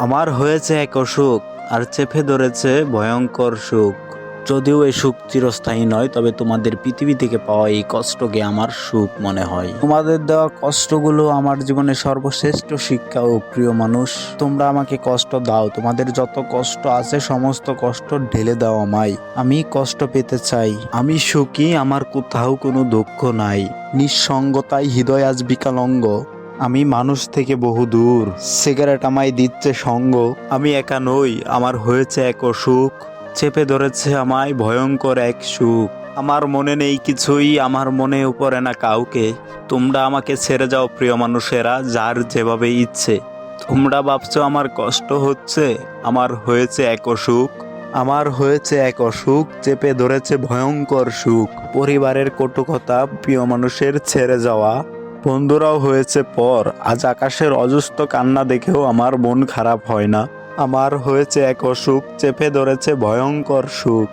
আমার হয়েছে এক অসুখ, আর চেপে ধরেছে ভয়ঙ্কর সুখ। যদিও এই সুখ চিরস্থায়ী নয়, তবে তোমাদের পৃথিবী থেকে পাওয়া এই কষ্টকে আমার সুখ মনে হয়। তোমাদের দেওয়া কষ্টগুলো আমার জীবনের সর্বশ্রেষ্ঠ শিক্ষা। ও প্রিয় মানুষ, তোমরা আমাকে কষ্ট দাও, তোমাদের যত কষ্ট আছে সমস্ত কষ্ট ঢেলে দাও আমায়। আমি কষ্ট পেতে চাই। আমি সুখী, আমার কোথাও কোনো দুঃখ নাই। নিঃসঙ্গতায় হৃদয় আজ বিকলাঙ্গ। আমি মানুষ থেকে বহু দূর, সিগারেট আমায় দিচ্ছে সঙ্গ। আমি একা নই, আমার হয়েছে এক অসুখ, চেপে ধরেছে আমায় ভয়ঙ্কর এক সুখ। আমার মনে নেই কিছুই, আমার মনে উপরে না কাউকে। তোমরা আমাকে ছেড়ে যাও প্রিয় মানুষেরা, যার যেভাবে ইচ্ছে। তোমরা ভাবছো আমার কষ্ট হচ্ছে, আমার হয়েছে এক অসুখ। আমার হয়েছে এক অসুখ, চেপে ধরেছে ভয়ঙ্কর সুখ। পরিবারের কটু কথা, প্রিয় মানুষের ছেড়ে যাওয়া, বন্ধুরাও হয়েছে পর। আজ আকাশের অজস্র কান্না দেখেও আমার মন খারাপ হয় না। আমার হয়েছে এক অসুখ, চেপে ধরেছে ভয়ঙ্কর সুখ।